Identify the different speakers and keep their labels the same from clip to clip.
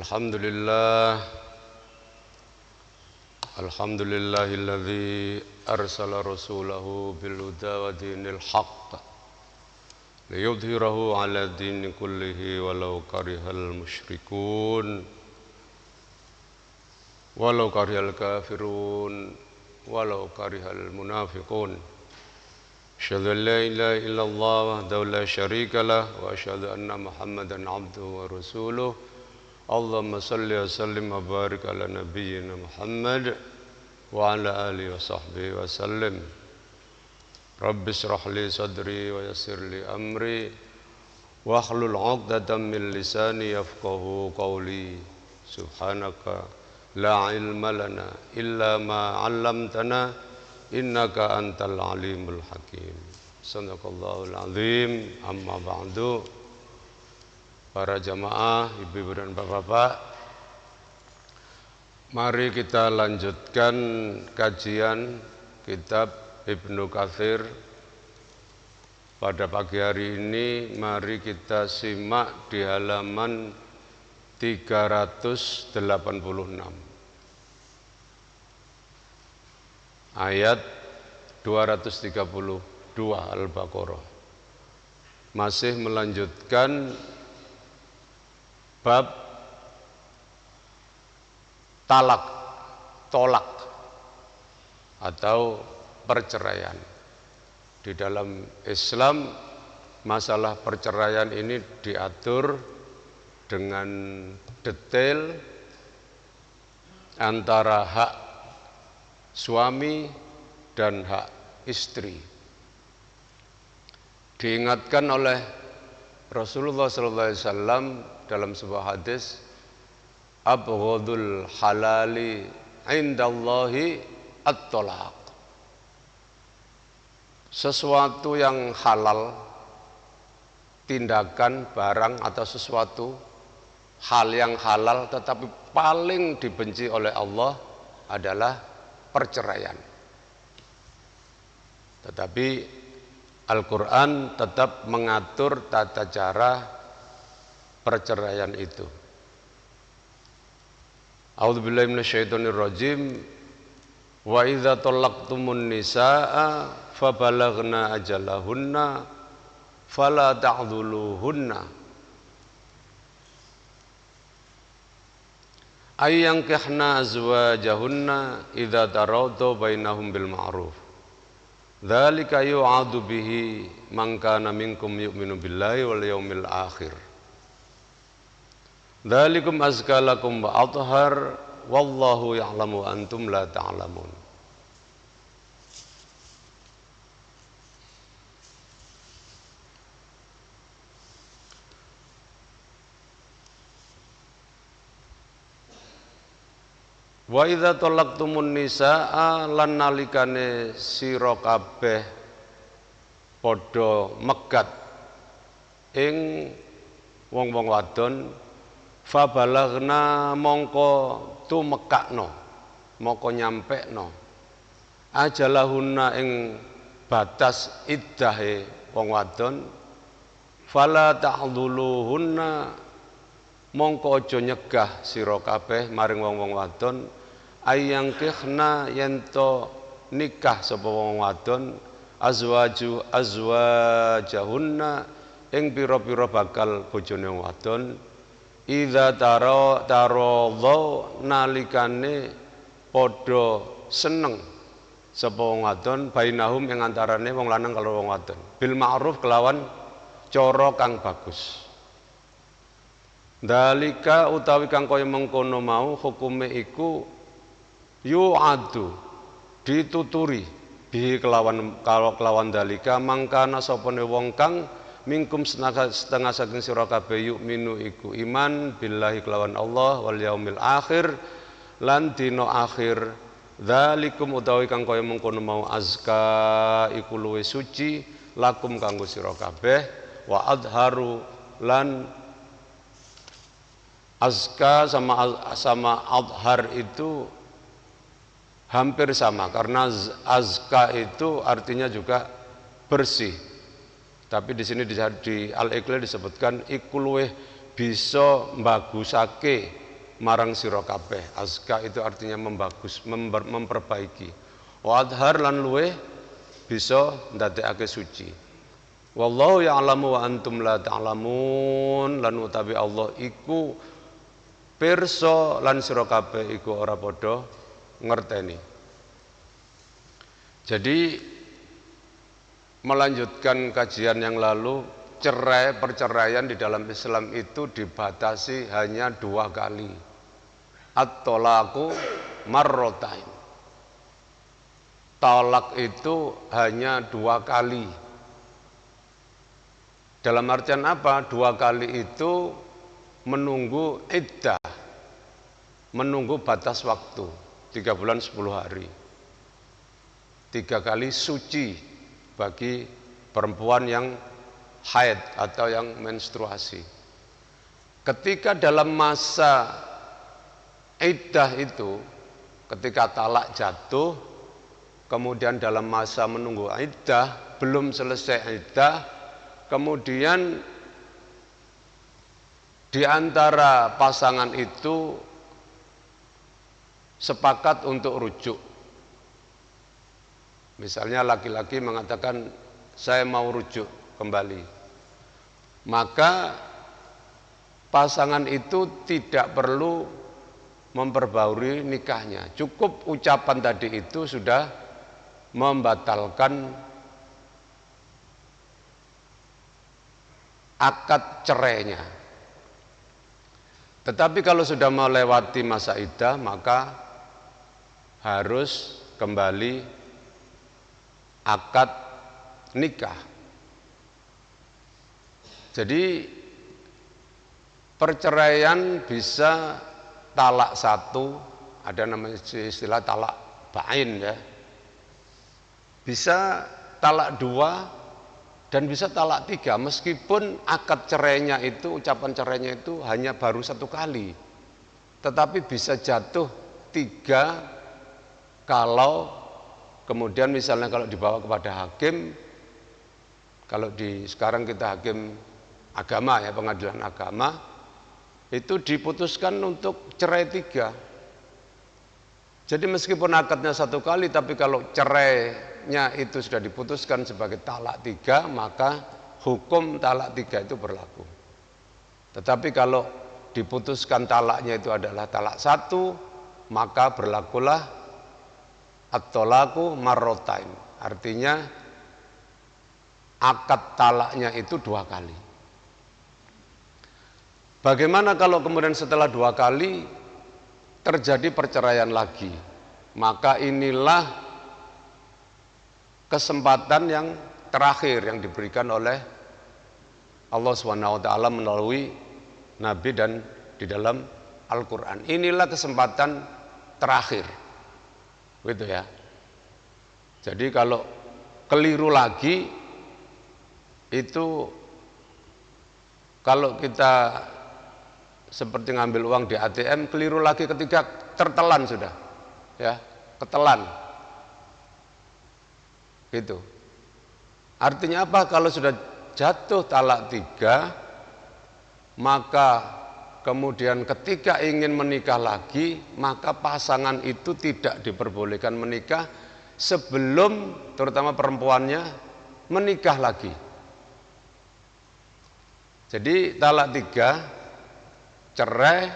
Speaker 1: Alhamdulillah Alhamdulillahilladzi arsala rasulahu bil huda wa dinil haqq liyudhhirahu 'ala dini kullihi walau karihal musyrikun walau karihal kafirun walau karihal munafiqun. Asyhadu an la ilaha illallah wahdahu la syarika lah wa asyhadu anna Muhammadan 'abduhu wa rasuluh. Allahumma salli wa sallim wa barik ala nabiyyina Muhammad wa ala alihi wa sahbihi wa sallim. Rabbi shrah li sadri wa yassir li amri wa hlul 'uqdatam min lisani yafqahu qawli. Subhanaka la ilma lana illa ma 'allamtana innaka antal alimul hakim. Sadaqallahul azim. Amma ba'du. Para jamaah, ibu-ibu dan bapak-bapak, mari kita lanjutkan kajian kitab Ibnu Katsir. Pada pagi hari ini mari kita simak di halaman 386 ayat 232 Al-Baqarah. Masih melanjutkan bab tolak atau perceraian. Di dalam Islam masalah perceraian ini diatur dengan detail antara hak suami dan hak istri. Diingatkan oleh Rasulullah SAW dalam sebuah hadis, abghadul halali indallahi at-talaq. Sesuatu yang halal, tindakan, barang atau sesuatu hal yang halal tetapi paling dibenci oleh Allah adalah perceraian. Tetapi Al-Quran tetap mengatur tata cara perceraian itu. A'udzubillahi minasyaitonirrajim. Wa idza talaqtumun nisaa fabalaghna ajalahunna fala ta'dhuluhunna ayyankihna azwajahunna idza tarawtu bainahum bil ma'ruf. Dzalika yu'adu bihi man kana minkum yu'minu billahi wal yaumil akhir. Dzalikum azka lakum wa athhar wallahu ya'lamu wa antum la ta'lamun. Wa idza talaqtumun nisaa lan nalikane sira kabeh padha megat ing wong-wong wadon, fabalaghna mongko tumekakno, mongko nyampekno ajalahunna ing batas iddahe wong wadon, fala ta'dhuluhunna mongko aja nyegah sira kabeh maring wong-wong wadon ayyankihna yento nikah sapa wong wadon azwajahunna ing pira-pira bakal bojone wong wadon idza taradha nalikane padha seneng sapa wong wadon bainahum ing antarane wong lanang karo wong wadon bil ma'ruf kelawan cara kang bagus. Dalika utawi kang kaya mengkono mau hukume iku yu'adu dituturi bihi kelawan dalika mangkana sapane wong kang mingkum setengah saking sira kabeh yu'minu iku iman billahi kelawan Allah wal yaumil akhir lan dina akhir. Dzalikum utawi kang kaya mengkono mau azka iku luwih suci lakum kanggo sira kabeh wa adharu lan azka sama adhar itu hampir sama karena azka itu artinya juga bersih. Tapi di sini di Al-Iqlil disebutkan iku luwih bisa mbagusake marang sira kabeh. Azka itu artinya memperbaiki. Wa adhar lan luweh bisa ndadekake suci. Wallahu ya'lamu wa antum la ta'lamun, lan utawi Allah iku pirsa lan sira kabeh iku ora padha ngerteni. Jadi melanjutkan kajian yang lalu, perceraian di dalam Islam itu dibatasi hanya 2 kali. At-thalaqu marratain. Talak itu hanya 2 kali. Dalam artian apa? 2 kali itu menunggu iddah, menunggu batas waktu 3 bulan 10 hari. 3 kali suci bagi perempuan yang haid atau yang menstruasi. Ketika dalam masa iddah itu, ketika talak jatuh, kemudian dalam masa menunggu iddah, belum selesai iddah, kemudian di antara pasangan itu sepakat untuk rujuk. Misalnya laki-laki mengatakan saya mau rujuk kembali, maka pasangan itu tidak perlu memperbarui nikahnya. Cukup ucapan tadi itu sudah membatalkan akad cerainya. Tetapi kalau sudah melewati masa iddah, maka harus kembali akad nikah. Jadi perceraian bisa talak 1, ada namanya istilah talak bain ya. Bisa talak 2 dan bisa talak 3, meskipun akad cerainya itu, ucapan cerainya itu hanya baru 1 kali. Tetapi bisa jatuh 3 kalau kemudian misalnya kalau dibawa kepada hakim, kalau sekarang kita hakim agama ya, pengadilan agama, itu diputuskan untuk cerai 3. Jadi meskipun akadnya 1 kali, tapi kalau cerainya itu sudah diputuskan sebagai talak 3, maka hukum talak 3 itu berlaku. Tetapi kalau diputuskan talaknya itu adalah talak 1, maka berlakulah at-thalaqu marratain. Artinya akad talaknya itu 2 kali. Bagaimana kalau kemudian setelah 2 kali terjadi perceraian lagi? Maka inilah kesempatan yang terakhir yang diberikan oleh Allah SWT melalui Nabi dan di dalam Al-Quran. Inilah kesempatan terakhir. Gitu ya. Jadi kalau keliru lagi, itu kalau kita seperti ngambil uang di ATM, keliru lagi ketika tertelan sudah, ya, ketelan, gitu. Artinya apa? Kalau sudah jatuh talak 3, maka kemudian ketika ingin menikah lagi, maka pasangan itu tidak diperbolehkan menikah sebelum terutama perempuannya menikah lagi. Jadi talak 3, cerai,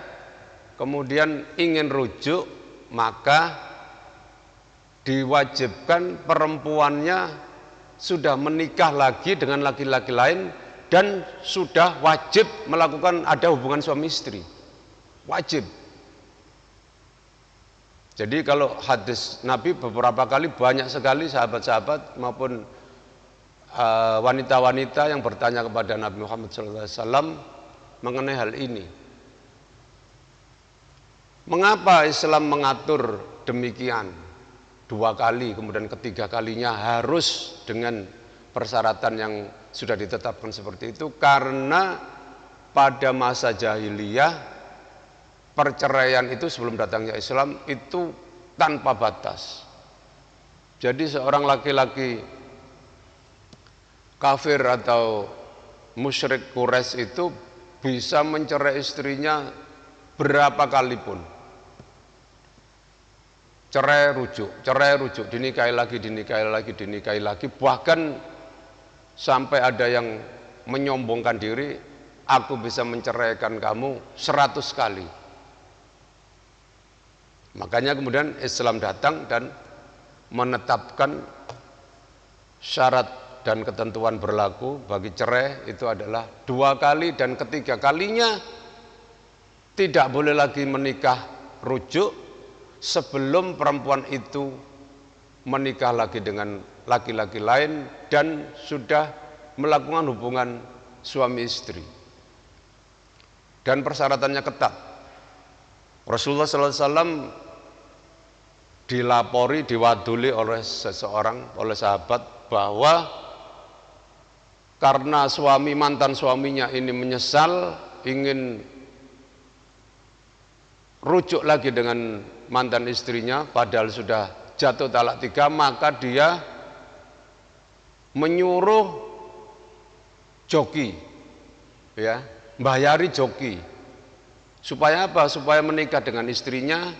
Speaker 1: kemudian ingin rujuk, maka diwajibkan perempuannya sudah menikah lagi dengan laki-laki lain dan sudah wajib melakukan ada hubungan suami istri. Wajib. Jadi kalau hadis Nabi beberapa kali, banyak sekali sahabat-sahabat maupun wanita-wanita yang bertanya kepada Nabi Muhammad SAW mengenai hal ini. Mengapa Islam mengatur demikian 2 kali, kemudian ketiga kalinya harus dengan persyaratan yang sudah ditetapkan seperti itu? Karena pada masa jahiliyah perceraian itu sebelum datangnya Islam itu tanpa batas. Jadi seorang laki-laki kafir atau musyrik Quraisy itu bisa mencerai istrinya berapa kali pun. Cerai rujuk, dinikahi lagi, bahkan sampai ada yang menyombongkan diri, aku bisa menceraikan kamu 100 kali. Makanya kemudian Islam datang dan menetapkan syarat dan ketentuan berlaku bagi cerai itu adalah 2 kali, dan ketiga kalinya tidak boleh lagi menikah rujuk sebelum perempuan itu menikah lagi dengan laki-laki lain dan sudah melakukan hubungan suami istri. Dan persyaratannya ketat. Rasulullah SAW dilapori, diwaduli oleh seseorang, oleh sahabat, bahwa karena mantan suaminya ini menyesal, ingin rujuk lagi dengan mantan istrinya padahal sudah jatuh talak 3, maka dia menyuruh joki, ya, bayari joki. Supaya apa? Supaya menikah dengan istrinya,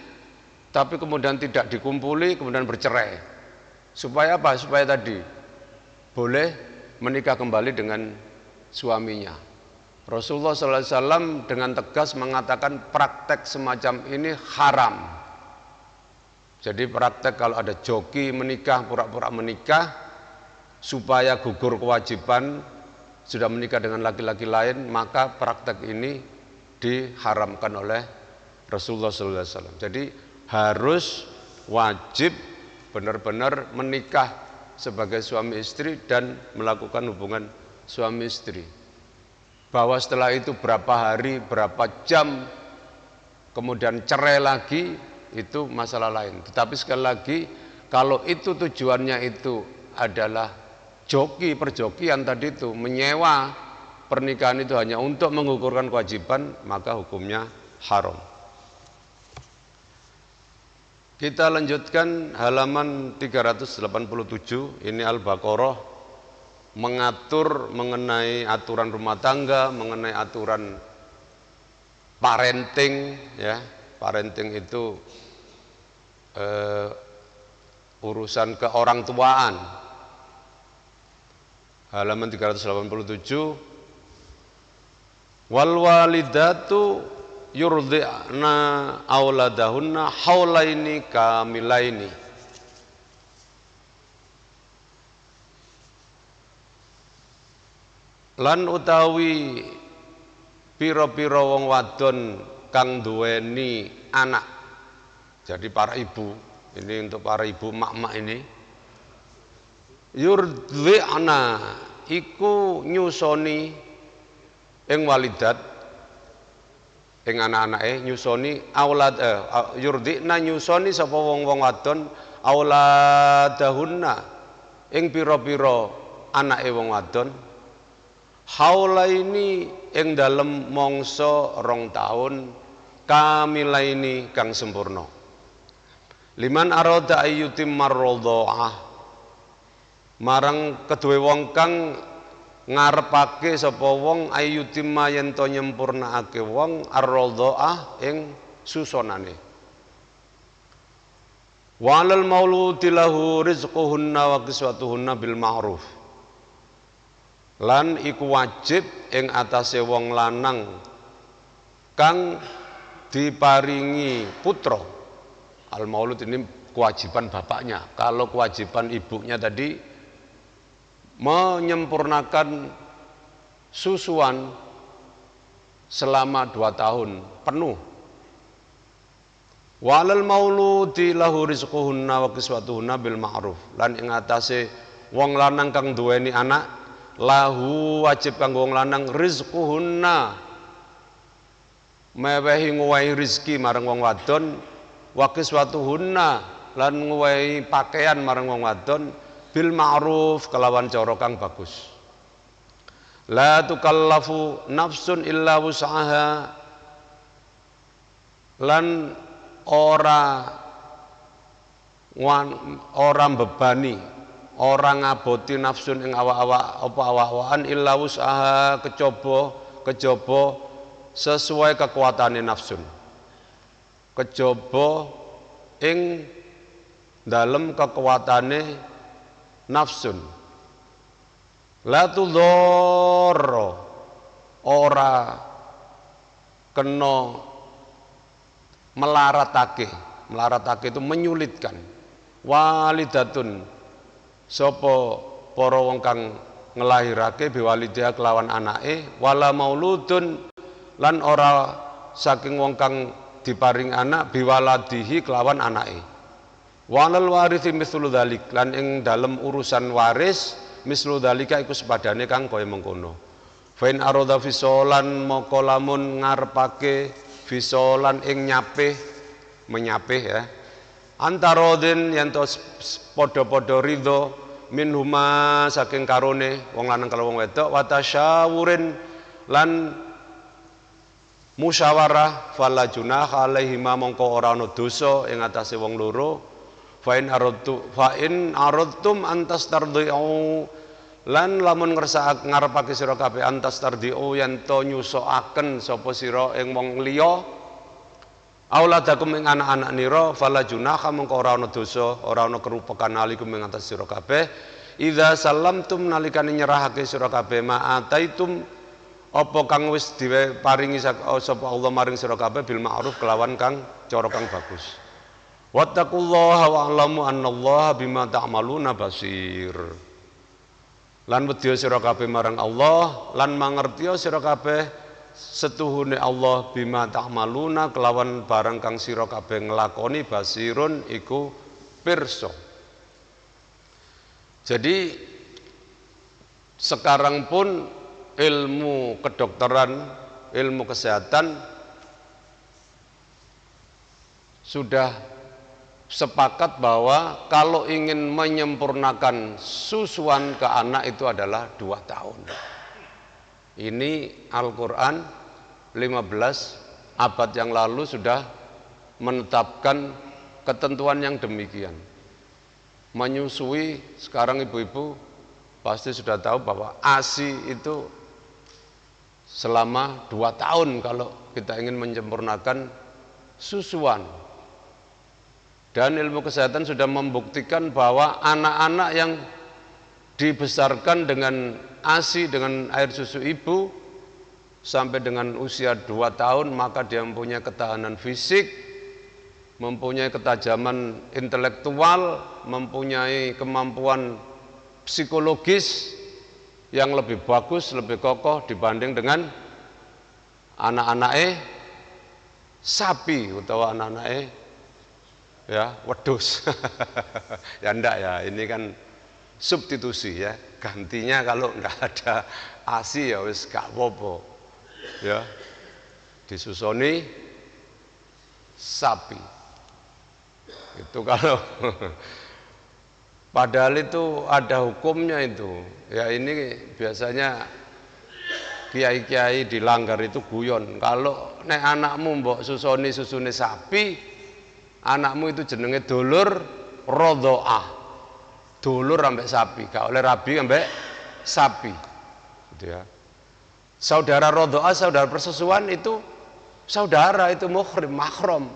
Speaker 1: tapi kemudian tidak dikumpuli, kemudian bercerai. Supaya apa? Supaya tadi boleh menikah kembali dengan suaminya. Rasulullah SAW dengan tegas mengatakan praktek semacam ini haram. Jadi praktek kalau ada joki menikah, pura-pura menikah, supaya gugur kewajiban sudah menikah dengan laki-laki lain, maka praktek ini diharamkan oleh Rasulullah SAW. Jadi harus wajib benar-benar menikah sebagai suami istri dan melakukan hubungan suami istri. Bahwa setelah itu berapa hari, berapa jam, kemudian cerai lagi, itu masalah lain. Tetapi sekali lagi, kalau itu tujuannya itu adalah joki, perjokian tadi itu, menyewa pernikahan itu hanya untuk mengukurkan kewajiban, maka hukumnya haram. Kita lanjutkan halaman 387, ini Al-Baqarah, mengatur mengenai aturan rumah tangga, mengenai aturan parenting, ya. Parenting itu urusan keorangtuaan. Halaman 387, wal walidatu yurdi'na auladahunna haulaini kamilaini. Lan utawi pira-pira wong wadon kang duweni anak. Jadi para ibu, ini untuk para ibu mak-mak ini, yurdi'na iku nyusoni ing walidat, ing anak-anake nyusoni aulad, yurdi'na nyusoni sapa wong-wong wadon auladahunna ing pira-pira anake wong wadon, haulaini ing dalem mangsa 2 tahun, kamilaini kang sempurna. Liman arada ayyutim marradhaah, marang kedue wong kang ngarepake sapa wong ayyutim yen to nyempurnaake wong arradhaah ing susonane. Walal mauludi lahu rizquhunna wa kiswatuhunna bil ma'ruf. Lan iku wajib ing atase wong lanang kang diparingi putra. Al maulud ini kewajiban bapaknya. Kalau kewajiban ibunya tadi menyempurnakan susuan selama 2 tahun penuh. Walal mauludi lahu rizquhunna wa kiswatuhunna bil ma'ruf. Lan ing atase wong lanang kang duweni anak, lahu wajib kanggo wong lanang rizquhunna, mewehi nguwahi rizki marang wong wadon, wa kiswatuhunna lan nguwahi pakaian marang wong wadon bil ma'ruf kelawan cara kang bagus. La tukallafu nafsun illa wus'aha, lan ora bebani, orang ngaboti nafsun ing awak-awak apa awak-awakan illa wus'aha kejaba sesuai kekuatane nafsun. kejaba ing dalem kekuatane nafsun. La tudharra, ora kena melaratake itu menyulitkan. Walidatun, sapa para wong kang ngelahirake biwalidah kelawan anake, wala mauludun, lan ora saking wong kang diparing anak biwaladihi kelawan anake. Walal warithi mislu dzalik, lan ing dalem urusan waris mislu dzalika iku sepadane kang kaya mengkono. Fa in arada fisolan moko lamun ngarepake fisolan ing menyapih ya. Antarodin yen to padha-padha ridho minhuma saking karone wong lanang karo wong wedok, wa tasyawurin lan musyawarah, fala junaha alaihima mongko ora ana dosa ing atase wong loro. Fa in aradtum antas tardiu, lan lamun ngarepake sira kabeh antas tardiu yen to nyusokaken sapa sira ing wong liya, auladakum ing anak-anak nira, fala junaha mongko ora ana dosa, ora ana kerupekan alikum ing atas sira kabeh. Idza salamtum nalikane nyerahake sira kabeh ma'ataitum apa kang wis diparingi sapa Allah maring sira kabeh bil ma'ruf kelawan kang cara kang bagus. Wattaqullaha wa'lamu annallaha bima ta'maluna basir. Lan wedya sira kabeh marang Allah, lan mangertiya sira kabeh setuhune Allah bima ta'maluna kelawan barang kang sira kabeh nglakoni, basirun iku pirsa. Jadi sekarang pun ilmu kedokteran, ilmu kesehatan sudah sepakat bahwa kalau ingin menyempurnakan susuan ke anak itu adalah 2 tahun. Ini Al-Quran 15 abad yang lalu sudah menetapkan ketentuan yang demikian. Menyusui, sekarang ibu-ibu pasti sudah tahu bahwa ASI itu selama 2 tahun kalau kita ingin menyempurnakan susuan. Dan ilmu kesehatan sudah membuktikan bahwa anak-anak yang dibesarkan dengan ASI, dengan air susu ibu sampai dengan usia 2 tahun, maka dia mempunyai ketahanan fisik, mempunyai ketajaman intelektual, mempunyai kemampuan psikologis yang lebih bagus, lebih kokoh dibanding dengan anak-anak sapi atau anak-anak ya wedhus. Ya enggak ya, ini kan substitusi ya, gantinya kalau enggak ada ASI ya wis gak apa-apa ya, disusoni sapi itu kalau padahal itu ada hukumnya itu ya. Ini biasanya kiai-kiai dilanggar itu guyon, kalau nek anakmu mbok susune sapi, anakmu itu jenenge dulur rodho'ah, dulur ambek sapi, gak oleh rabi ambek sapi gitu ya. Saudara rodho'ah, saudara persusuan itu saudara, itu muhrim, mahram,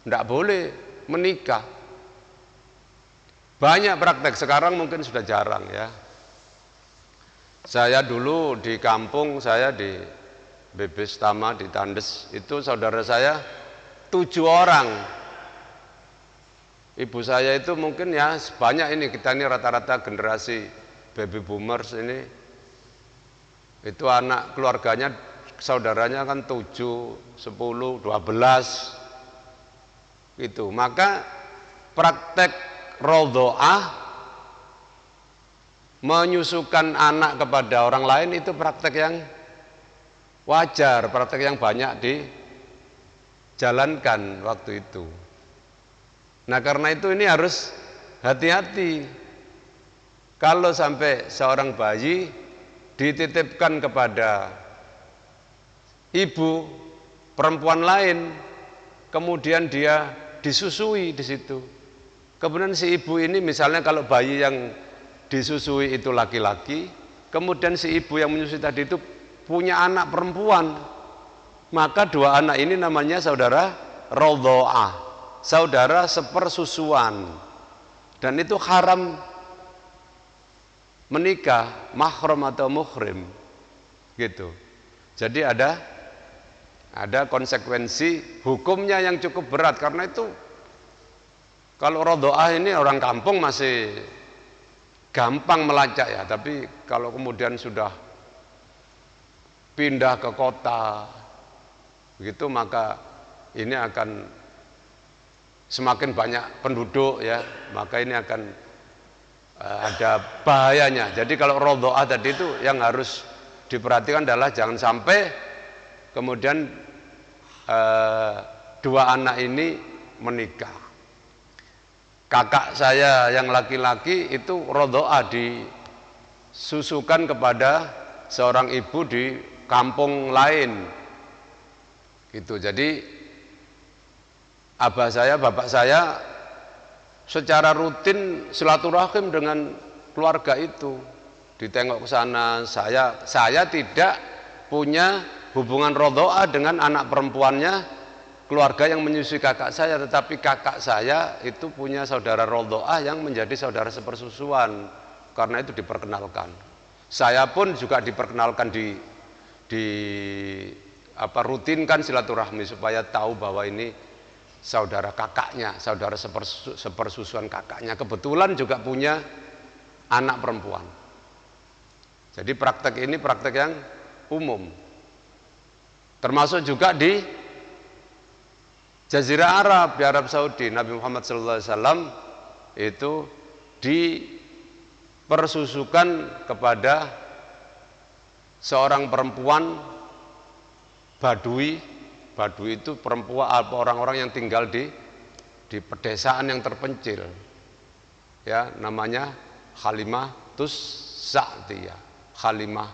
Speaker 1: ndak boleh menikah. Banyak praktek, sekarang mungkin sudah jarang ya. Saya dulu di kampung, saya di Bebes Tama di Tandes, itu saudara saya 7 orang. Ibu saya itu mungkin ya banyak, ini kita ini rata-rata generasi baby boomers ini, itu anak keluarganya saudaranya kan 7, 10, 12 itu. Maka praktek rodho'ah, menyusukan anak kepada orang lain, itu praktek yang wajar, praktek yang banyak dijalankan waktu itu. Nah karena itu ini harus hati-hati. Kalau sampai seorang bayi dititipkan kepada ibu perempuan lain, kemudian dia disusui di situ. Kemudian si ibu ini misalnya kalau bayi yang disusui itu laki-laki, kemudian si ibu yang menyusui tadi itu punya anak perempuan, maka 2 anak ini namanya saudara rodho'ah, saudara sepersusuan, dan itu haram menikah, mahram atau muhrim gitu. Jadi ada konsekuensi hukumnya yang cukup berat. Karena itu kalau rodho'ah ini orang kampung masih gampang melacak ya, tapi kalau kemudian sudah pindah ke kota begitu, maka ini akan semakin banyak penduduk ya, maka ini akan ada bahayanya. Jadi kalau rodho'ah tadi itu yang harus diperhatikan adalah jangan sampai kemudian dua anak ini menikah. Kakak saya yang laki-laki itu rodho'ah disusukan kepada seorang ibu di kampung lain gitu. Jadi abah saya, bapak saya secara rutin silaturahim dengan keluarga itu, ditengok ke sana. Saya tidak punya hubungan rodho'ah dengan anak perempuannya keluarga yang menyusui kakak saya, tetapi kakak saya itu punya saudara rodho'ah yang menjadi saudara sepersusuan. Karena itu diperkenalkan. Saya pun juga diperkenalkan rutinkan silaturahmi supaya tahu bahwa ini saudara kakaknya, saudara sepersusuan kakaknya. Kebetulan juga punya anak perempuan. Jadi praktek ini praktek yang umum. Termasuk juga di Jazirah Arab, di Arab Saudi, Nabi Muhammad SAW itu dipersusukan kepada seorang perempuan Badui. Badui itu perempuan, orang-orang yang tinggal di pedesaan yang terpencil, ya, namanya Halimah Sa'diyah, Halimah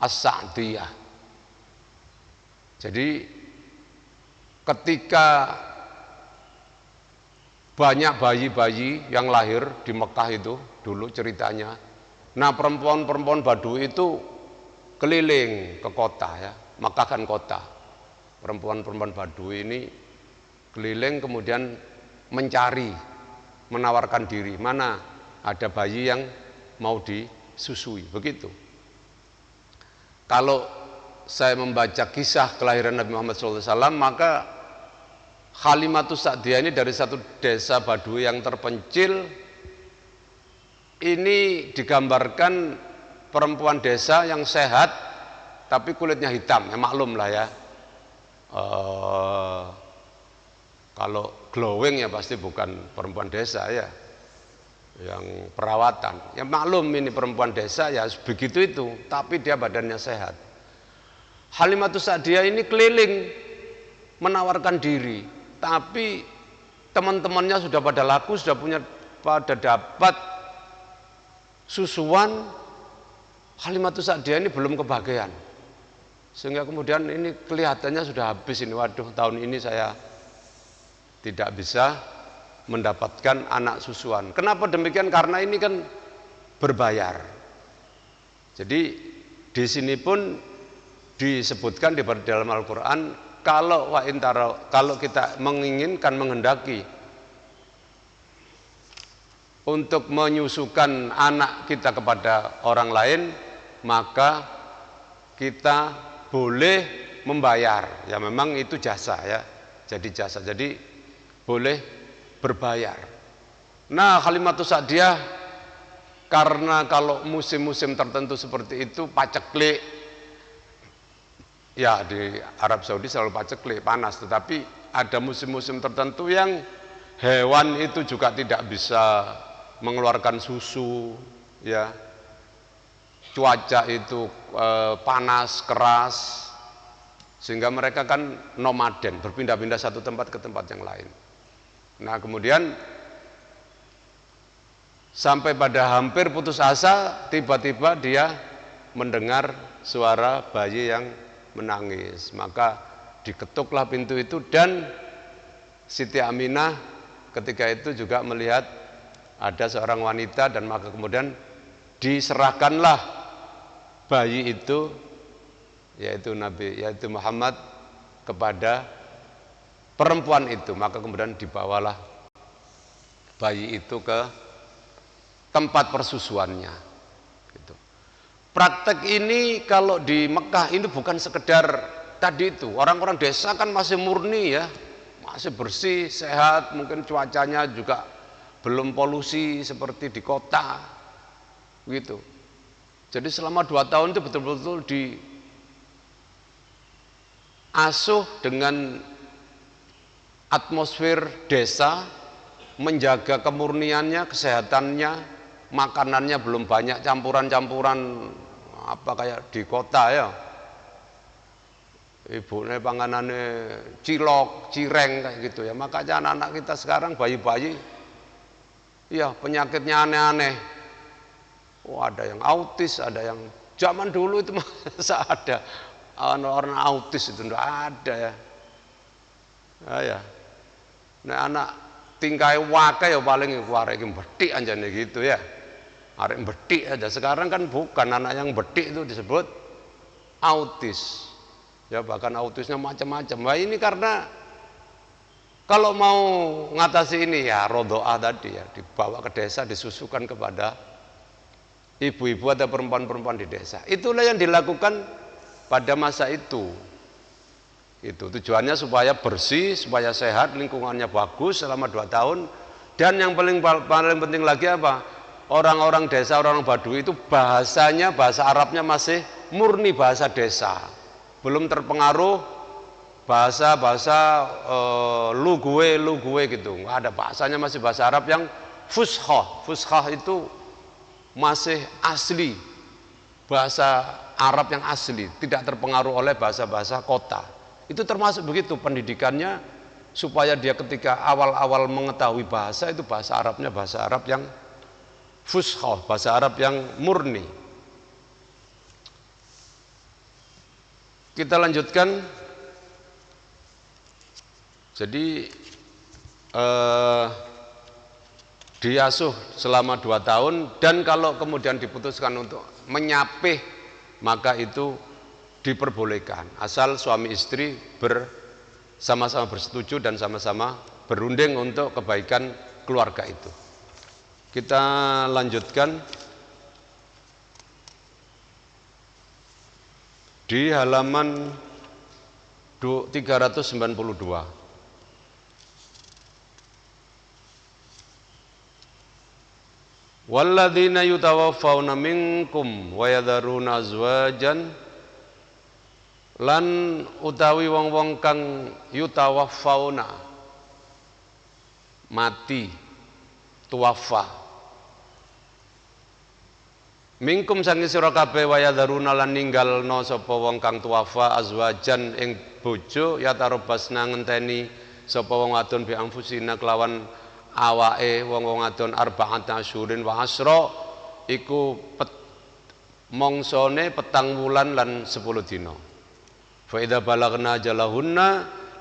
Speaker 1: As-Sa'diyah. Jadi ketika banyak bayi-bayi yang lahir di Mekah itu dulu ceritanya, nah perempuan-perempuan Badui itu keliling ke kota ya, Mekah kan kota. Perempuan-perempuan Badui ini keliling kemudian mencari, menawarkan diri, mana ada bayi yang mau disusui, begitu. Kalau saya membaca kisah kelahiran Nabi Muhammad SAW, maka Halimatus Sa'diyah ini dari satu desa Badui yang terpencil, ini digambarkan perempuan desa yang sehat tapi kulitnya hitam, ya maklum lah ya. Kalau glowing ya pasti bukan perempuan desa ya, yang perawatan. Ya maklum ini perempuan desa ya begitu itu, tapi dia badannya sehat. Halimatus Sa'diyah ini keliling menawarkan diri, tapi teman-temannya sudah pada laku, pada dapat susuan. Halimatus Sa'diyah ini belum kebagian, sehingga kemudian ini kelihatannya sudah habis ini. Waduh, tahun ini saya tidak bisa mendapatkan anak susuan. Kenapa demikian? Karena ini kan berbayar. Jadi di sini pun disebutkan di dalam Al-Quran, kalau kita menginginkan, menghendaki untuk menyusukan anak kita kepada orang lain, maka kita boleh membayar. Ya memang itu jasa ya, jadi jasa, jadi boleh berbayar. Nah Halimatus Sa'diyah, karena kalau musim-musim tertentu seperti itu paceklik, ya di Arab Saudi selalu paceklik, panas, tetapi ada musim-musim tertentu yang hewan itu juga tidak bisa mengeluarkan susu, ya, cuaca itu panas, keras, sehingga mereka kan nomaden, berpindah-pindah satu tempat ke tempat yang lain. Nah kemudian sampai pada hampir putus asa, tiba-tiba dia mendengar suara bayi yang menangis, maka diketuklah pintu itu, dan Siti Aminah ketika itu juga melihat ada seorang wanita, dan maka kemudian diserahkanlah bayi itu, yaitu Muhammad, kepada perempuan itu, maka kemudian dibawalah bayi itu ke tempat persusuannya. Gitu. Praktek ini kalau di Mekah ini bukan sekedar tadi itu, orang-orang desa kan masih murni ya, masih bersih, sehat, mungkin cuacanya juga belum polusi seperti di kota, gitu. Jadi selama 2 tahun itu betul-betul diasuh dengan atmosfer desa, menjaga kemurniannya, kesehatannya, makanannya belum banyak campuran-campuran apa kayak di kota ya. Ibunya panganannya cilok, cireng kayak gitu ya. Makanya anak-anak kita sekarang bayi-bayi ya penyakitnya aneh-aneh. Oh, ada yang autis, ada yang zaman dulu itu masa ada orang autis itu enggak ada ya. Ya. Nah, anak tingkai wakai ya paling arek iki betik anjane gitu ya. Arek betik aja. Sekarang kan bukan, anak yang betik itu disebut autis. Ya bahkan autisnya macam-macam. Nah, ini karena kalau mau ngatasi ini ya rodoah tadi ya, dibawa ke desa, disusukan kepada ibu-ibu atau perempuan-perempuan di desa. Itulah yang dilakukan pada masa itu. Itu tujuannya supaya bersih, supaya sehat, lingkungannya bagus selama 2 tahun. Dan yang paling penting lagi apa? Orang-orang desa, orang Baduy itu bahasanya, bahasa Arabnya masih murni bahasa desa. Belum terpengaruh bahasa-bahasa lu gue gitu. Nggak ada, bahasanya masih bahasa Arab yang fushah. Fushah itu masih asli, bahasa Arab yang asli, tidak terpengaruh oleh bahasa-bahasa kota. Itu termasuk begitu pendidikannya, supaya dia ketika awal-awal mengetahui bahasa itu bahasa Arabnya bahasa Arab yang fushah, bahasa Arab yang murni. Kita lanjutkan. Jadi diasuh selama 2 tahun, dan kalau kemudian diputuskan untuk menyapih maka itu diperbolehkan asal suami istri sama-sama bersetuju dan sama-sama berunding untuk kebaikan keluarga itu. Kita lanjutkan di halaman 392. Walladzina yutawaffawna minkum wa yadharuna azwajan, lan utawi wong-wong kang yutawaffawna mati, tuwafa, minkum sangi sira kabeh wa yadharuna lan ninggalna sapa wong kang tuwafa azwajan ing bojo, yatarobasna ngenteni sapa wong wadon bi anfusina kelawan awake wong wadon arba'ata asyurin wa asra, iku mongsone 4 wulan lan 10 dina. Fa idza balagna jalahunna,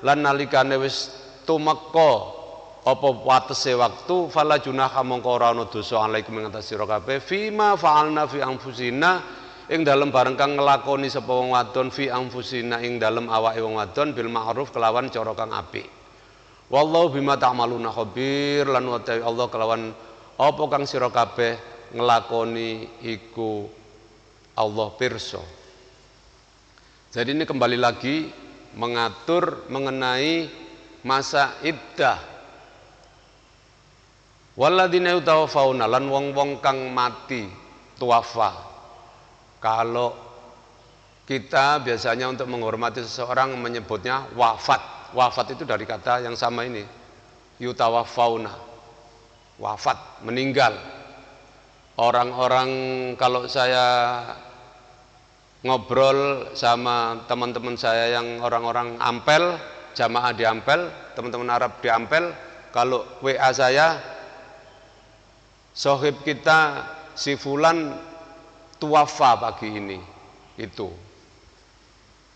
Speaker 1: lan nalikane wis tumeka apa watese waktu, fala junaha mongko ora ana dosa alaikum ing atas sira kabeh fima fa'alna fi anfusina, ing dalem bareng kang nglakoni sapa wong wadon fi anfusina ing dalem awake wong wadon bil ma'ruf kelawan cara kang apik. Wallahu bima ta'maluna khabir, lan watawi Allah kelawan apa kang sira kabeh nglakoni iku Allah pirsa. Jadi ini kembali lagi mengatur mengenai masa iddah. Walladzina yutawaffawna, lan wong-wong kang mati tuwafa. Kalau kita biasanya untuk menghormati seseorang menyebutnya wafat. Wafat itu dari kata yang sama ini, yutawaffawna, wafat, meninggal. Orang-orang kalau saya ngobrol sama teman-teman saya yang orang-orang Ampel, jamaah di Ampel, teman-teman Arab di Ampel, kalau WA saya, sohib kita si fulan tuwafa pagi ini, itu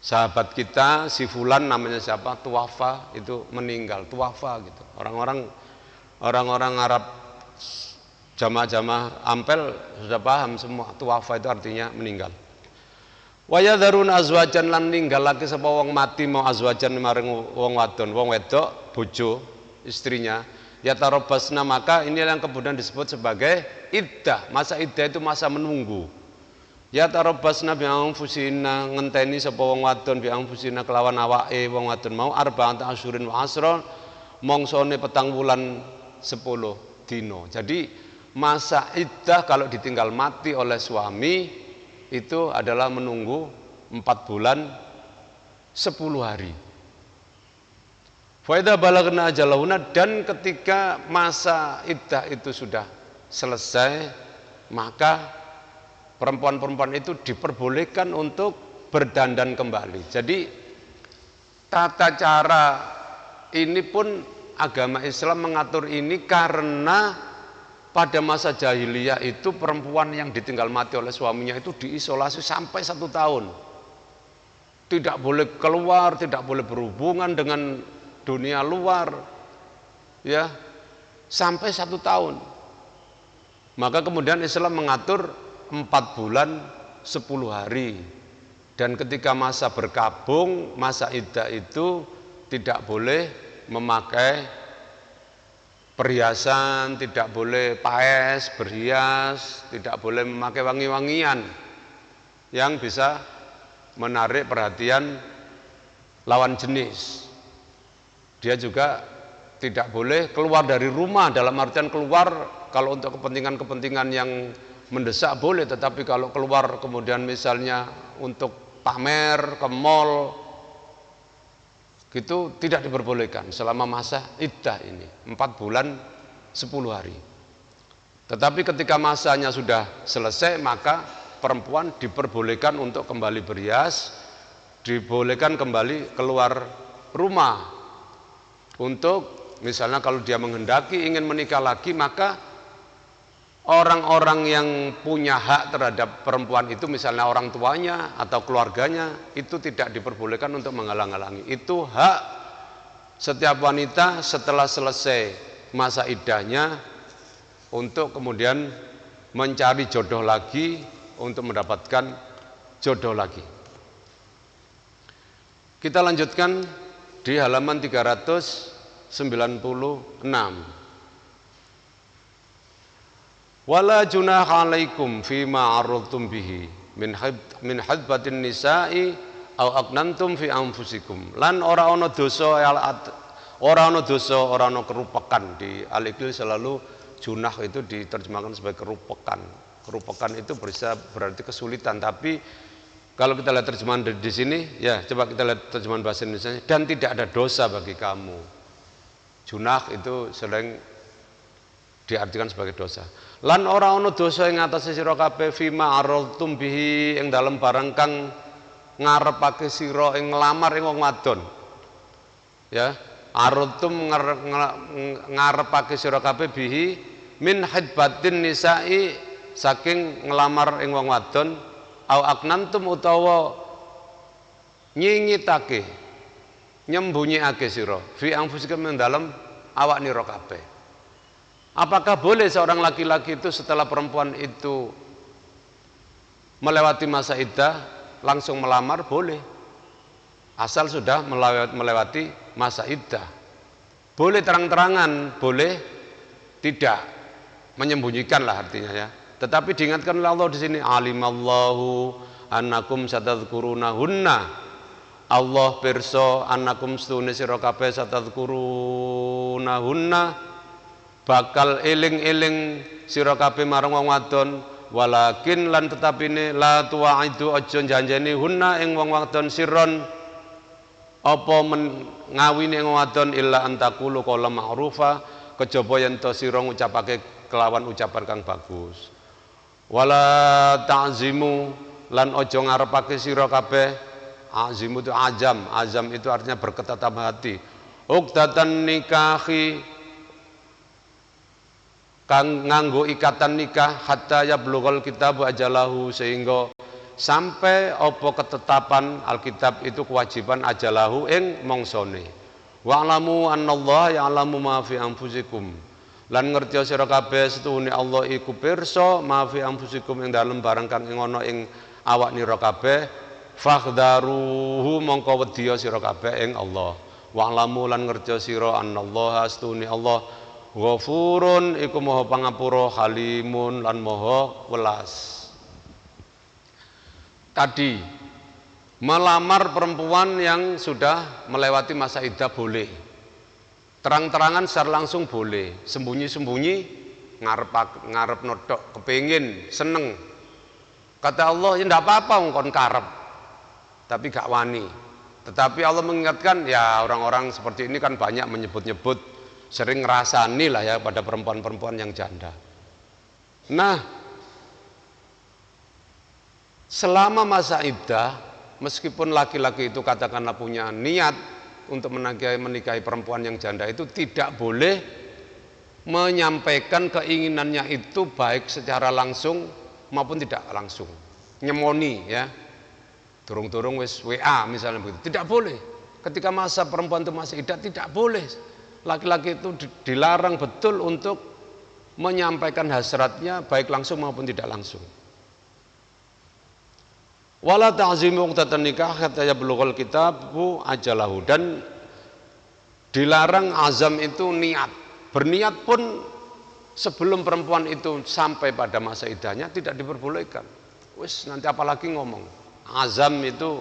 Speaker 1: sahabat kita si fulan namanya siapa, tuwafa, itu meninggal, tuwafa gitu. Orang-orang Arab jamaah-jamaah Ampel sudah paham semua, tuwafa itu artinya meninggal. Wa yadharuna azwajan lan ninggalake sapa wong mati mau azwajan maring wong wadon, wong wedok, bojo, istrinya. Ya tarobasna, maka ini yang kemudian disebut sebagai iddah. Masa iddah itu masa menunggu. Ya tarobasna bi anfusina, ngenteni sapa wong wadon bi anfusina kelawan awake wong wadon mau arba'ata asyurin wa asra, mongsone 4 wulan 10 dino. Jadi masa iddah kalau ditinggal mati oleh suami itu adalah menunggu 4 bulan 10 hari. Fa idza balagna ajalahunna, dan ketika masa iddah itu sudah selesai, maka perempuan-perempuan itu diperbolehkan untuk berdandan kembali. Jadi tata cara ini pun agama Islam mengatur ini karena pada masa jahiliyah itu perempuan yang ditinggal mati oleh suaminya itu diisolasi sampai 1 tahun. Tidak boleh keluar, tidak boleh berhubungan dengan dunia luar, ya, sampai 1 tahun. Maka kemudian Islam mengatur 4 bulan 10 hari. Dan ketika masa berkabung, masa iddah itu tidak boleh memakai perhiasan, tidak boleh paes, berhias, tidak boleh memakai wangi-wangian yang bisa menarik perhatian lawan jenis. Dia juga tidak boleh keluar dari rumah, dalam artian keluar kalau untuk kepentingan-kepentingan yang mendesak boleh, tetapi kalau keluar kemudian misalnya untuk pamer ke mall, itu tidak diperbolehkan selama masa iddah ini 4 bulan 10 hari. Tetapi ketika masanya sudah selesai, maka perempuan diperbolehkan untuk kembali berhias, dibolehkan kembali keluar rumah untuk misalnya kalau dia menghendaki ingin menikah lagi, maka orang-orang yang punya hak terhadap perempuan itu, misalnya orang tuanya atau keluarganya, itu tidak diperbolehkan untuk menghalang-halangi. Itu hak setiap wanita setelah selesai masa iddahnya untuk kemudian mencari jodoh lagi, untuk mendapatkan jodoh lagi. Kita lanjutkan di halaman 396. Wala junaha alaikum fima arradtum bihi min hadbatin nisa'i au aqnantum fi anfusikum. Lan ora ana dosa, ora ana kerupekan. Di al-iqlil selalu junah itu diterjemahkan sebagai kerupekan. Kerupekan itu bisa berarti kesulitan, tapi kalau kita lihat terjemahan di sini, ya coba kita lihat terjemahan bahasa Indonesia, dan tidak ada dosa bagi kamu. Junah itu sering diartikan sebagai dosa. Lan ora ana dosa ing atase sira kabeh fima arradtum bihi, ing dalem barang kang ngarepake sira ing nglamar ing wong wadon. Ya, arradtum ngarepake sira kabeh bihi min hidbatin nisa'i, saking nglamar ing wong wadon, au aknantum utawa nyingitake, nyembunyiake sira fi anfusikum ing dalem awak nira kabeh. Apakah boleh seorang laki-laki itu setelah perempuan itu melewati masa iddah langsung melamar? Boleh, asal sudah melewati masa iddah. Boleh terang-terangan, boleh tidak, menyembunyikan lah artinya ya. Tetapi diingatkan oleh Allah di sini, alimallahu annakum satadhkurunahunna. Allah pirsa annakum stune sira kabeh satadhkurunahunna, bakal eling-eling sira kabeh marang wong wadon, walakin lan tetapine la tuaidu aja janjeni hunna ing wong wadon sirron apa ngawini ing wadon illa antakulu qala ma'rufa, kejaba yen to sira ngucapake kelawan ucapan kang bagus. Wala ta'zimu, lan aja ngarepake sira kabeh, azimu itu azam itu artinya berketatap hati, uqdatan nikahi, kang nganggo ikatan nikah, hatta yablughal kitabu ajalahu, sehingga sampai apa ketetapan Alkitab itu kewajiban ajalahu ing mongsone. Wa'lamu annallaha ya'lamu ma fi anfusikum, lan ngerti sira kabeh setuhune Allah iku pirsa ma fi anfusikum ing dalem barang kang ing ana ing awak nira kabeh, fakhdaruhu mongko wedya sira kabeh ing Allah wa'lamu lan ngerja sira annallaha astuni Allah ghafurun iku maha pangapura halimun lan maha welas. Tadi melamar perempuan yang sudah melewati masa iddah boleh, terang-terangan secara langsung boleh, sembunyi-sembunyi ngarep nodok kepengin seneng, kata Allah ya ndak apa-apa ngkon karep tapi gak wani. Tetapi Allah mengingatkan ya orang-orang seperti ini kan banyak menyebut-nyebut, sering ngerasani lah ya pada perempuan-perempuan yang janda. Nah, selama masa iddah, meskipun laki-laki itu katakanlah punya niat untuk menikahi perempuan yang janda, itu tidak boleh menyampaikan keinginannya itu baik secara langsung maupun tidak langsung. Nyemoni ya, turung-turung wis WA misalnya begitu, tidak boleh. Ketika masa perempuan itu masih iddah tidak boleh. Laki-laki itu dilarang betul untuk menyampaikan hasratnya baik langsung maupun tidak langsung. Wala ta'zimu uqdatan nikah hatta yablughal kitabu ajalahu, dan dilarang azam itu niat. Berniat pun sebelum perempuan itu sampai pada masa iddahnya tidak diperbolehkan. Wis nanti apalagi ngomong. Azam itu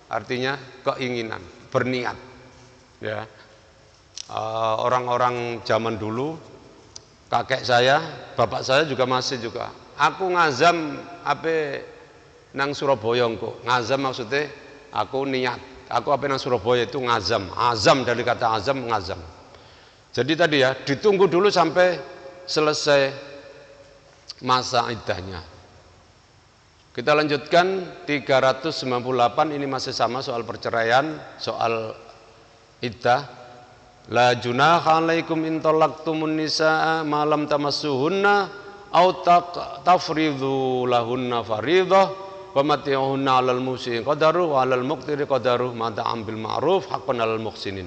Speaker 1: artinya keinginan, berniat. Ya. Orang-orang zaman dulu, kakek saya, bapak saya juga masih juga. Aku ngazam apa nang Surabaya engko. Ngazam maksudnya aku niat. Aku apa nang Surabaya itu ngazam. Azam dari kata azam, ngazam. Jadi tadi ya, ditunggu dulu sampai selesai masa iddahnya. Kita lanjutkan 398, ini masih sama soal perceraian, soal iddah. La junaha alaikum in talaqtumun nisaa ma lam tamassuhunna aw tafridhu lahunna fariidhah wa mati'uhunna 'alal musii qadaru wa 'alal muqtiri qadaru mata'am bil ma'ruf haqqan 'alal muhsinin.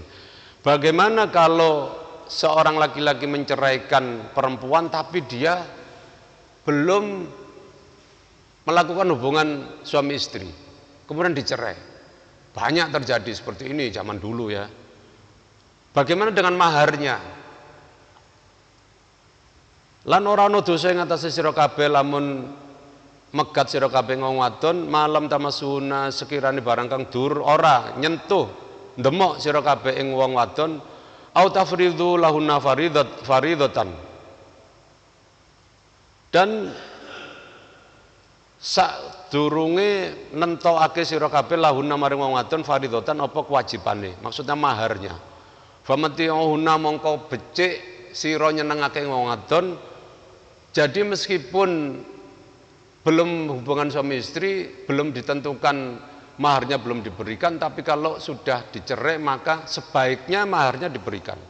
Speaker 1: Bagaimana kalau seorang laki-laki menceraikan perempuan tapi dia belum melakukan hubungan suami istri, kemudian dicerai? Banyak terjadi seperti ini zaman dulu ya. Bagaimana dengan maharnya? Lan ora ana dosa ing atase sira kabeh lamun megat sira kabeh wong wadon malam tamasuna sekirane barang kang dur ora nyentuh ndemok sira kabeh ing wong wadon au tafridhu lahunna faridatan, dan sadurunge nentokake sira kabeh lahunna maring wong wadon faridatan apa kewajibane, maksudnya maharnya. Famati'uhunna mongko becik sira nyenengake wong wadon. Jadi meskipun belum hubungan suami istri, belum ditentukan maharnya, belum diberikan, tapi kalau sudah dicerai maka sebaiknya maharnya diberikan.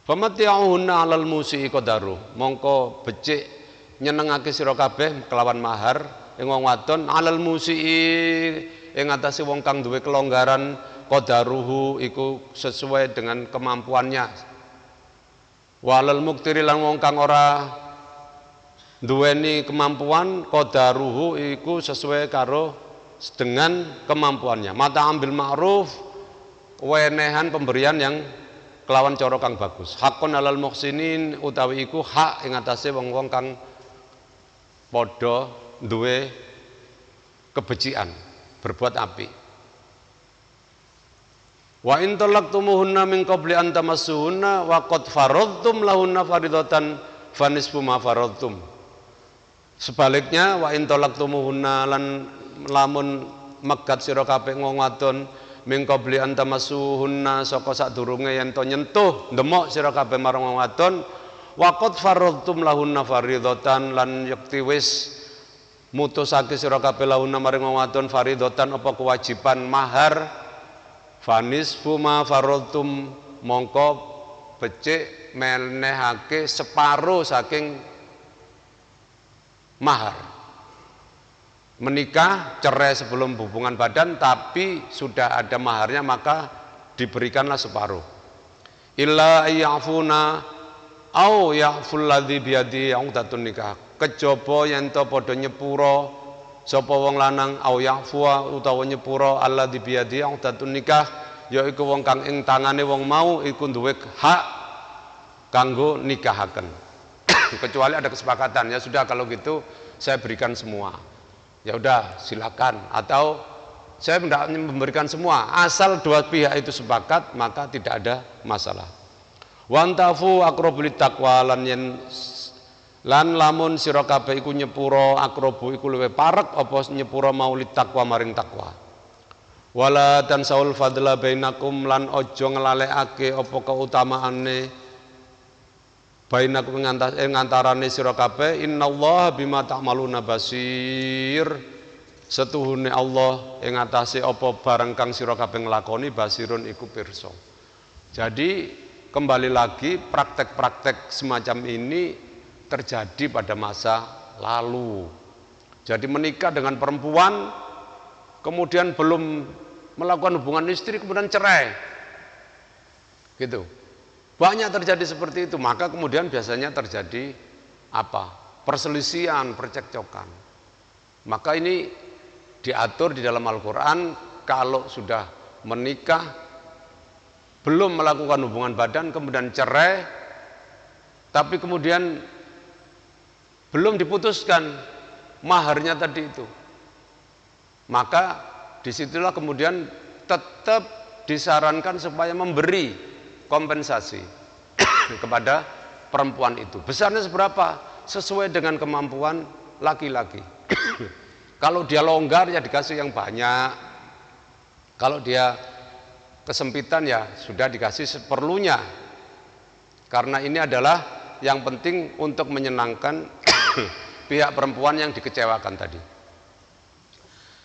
Speaker 1: Famati'uhunna 'alal musii qadaru, mongko becik nyenengake sira kabeh kelawan mahar ing wong wadon 'alal musii ing atase wong kang duwe kelonggaran qadaruhu iku sesuai dengan kemampuannya, walal muqtiri lan wong kang ora duweni kemampuan qadaruhu iku sesuai karo dengan kemampuannya. Mata ambil ma'ruf, wenehan pemberian yang kelawan cara kang bagus. Hakun 'alal muhsinin utawi iku hak ing atase wong-wong kang padha duwe kebecikan, berbuat apik. Wa in talaqtumuhunna min qabli an tamassuhunna wa qad faradtum lahunna faridatan fanisfu ma faradtum. Sebaliknya wa in talaqtumuhunna lan lamun megat sira kabeh wong wadon min qabli an tamassuhunna saka sadurunge yen to nyentuh ndemok sira kabeh marang wong wadon wa qad faradtum lahunna faridatan lan yakti wis mutusake sira kabeh lahunna maring wong wadon faridatan apa kewajiban mahar. Fanisfu ma faradtum mongko becik menehake separuh saking mahar. Menikah cerai sebelum hubungan badan tapi sudah ada maharnya maka diberikanlah separuh. Illa ya'funa au ya'ful ladzi biyadi 'uqdatun nikah, kejaba yen to padha nyepura sapa wong lanang au ya'fuwa utawa nyepura alladzi biyadi uqdatun nikah yaiku wong kang ing tangane wong mau iku duwe hak kanggo nikahaken. Kecuali ada kesepakatan, ya sudah kalau gitu saya berikan semua. Ya udah silakan, atau saya tidak memberikan semua, asal dua pihak itu sepakat maka tidak ada masalah. Wantafu aqrabu taqwa lan lamun sira kabeh iku nyepura aqrabu iku luwih parek apa nyepura maulid taqwa maring takwa. Wala tansaul fadla bainakum lan aja nglalekake apa keutamaane bainakum ngantarane sira kabeh. Innallaha bima ta'maluna basir. Setuhune Allah ing atase apa barang kang sira kabeh nglakoni basirun iku pirsa. Jadi kembali lagi praktek-praktek semacam ini terjadi pada masa lalu. Jadi menikah dengan perempuan kemudian belum melakukan hubungan istri kemudian cerai. Gitu. Banyak terjadi seperti itu, maka kemudian biasanya terjadi apa? Perselisihan, percekcokan. Maka ini diatur di dalam Al-Quran, kalau sudah menikah belum melakukan hubungan badan kemudian cerai, tapi kemudian belum diputuskan maharnya tadi itu, maka disitulah kemudian tetap disarankan supaya memberi kompensasi kepada perempuan itu. Besarnya seberapa? Sesuai dengan kemampuan laki-laki. Kalau dia longgar ya dikasih yang banyak. Kalau dia kesempitan ya sudah dikasih seperlunya. Karena ini adalah yang penting untuk menyenangkan pihak perempuan yang dikecewakan tadi.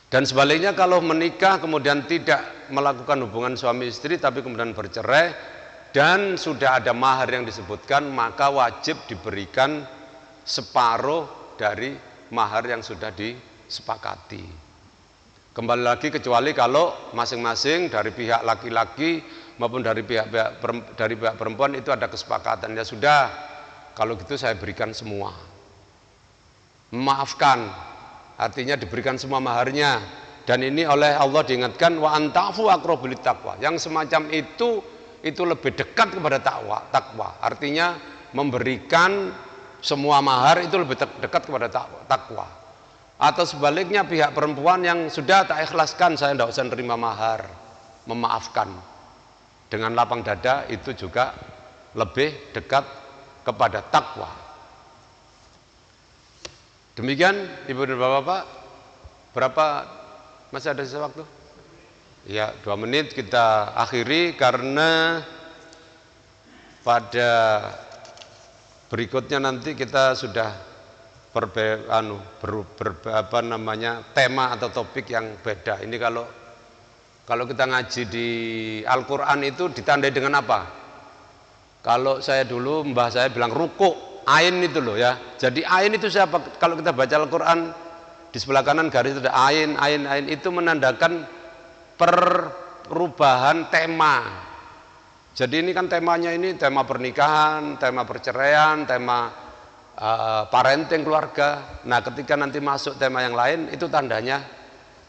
Speaker 1: Dan sebaliknya kalau menikah kemudian tidak melakukan hubungan suami istri tapi kemudian bercerai dan sudah ada mahar yang disebutkan, maka wajib diberikan separuh dari mahar yang sudah disepakati. Kembali lagi kecuali kalau masing-masing dari pihak laki-laki maupun dari pihak perempuan itu ada kesepakatan, ya sudah kalau gitu saya berikan semua. Memaafkan artinya diberikan semua maharnya, dan ini oleh Allah diingatkan wa antafu aqrabu littaqwa. Yang semacam itu lebih dekat kepada takwa. Artinya memberikan semua mahar itu lebih dekat kepada takwa. Atau sebaliknya pihak perempuan yang sudah tak ikhlaskan, saya tidak usah nerima mahar, memaafkan dengan lapang dada, itu juga lebih dekat kepada takwa. Demikian Ibu dan Bapak, berapa masih ada sisa waktu? Ya, 2 menit kita akhiri karena pada berikutnya nanti kita sudah tema atau topik yang beda. Ini kalau kita ngaji di Al-Quran itu ditandai dengan apa? Kalau saya dulu mbah saya bilang ruku, ain itu loh ya. Jadi ain itu siapa? Kalau kita baca Al-Quran di sebelah kanan garis ada ain itu menandakan perubahan tema. Jadi ini kan temanya ini tema pernikahan, tema perceraian, tema parenting keluarga. Nah ketika nanti masuk tema yang lain itu tandanya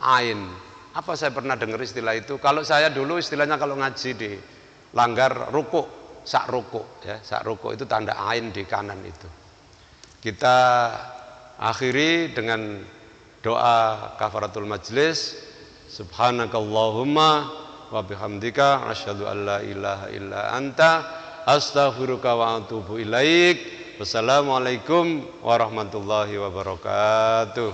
Speaker 1: ain. Apa saya pernah dengar istilah itu? Kalau saya dulu istilahnya kalau ngaji di langgar ruku, sak ruku ya, sak ruku itu tanda ain di kanan itu. Kita akhiri dengan doa kafaratul majlis. Subhanakallahumma wa bihamdika asyhadu an la ilaha illa anta astaghfiruka wa atubu ilaik. Wassalamualaikum warahmatullahi wabarakatuh.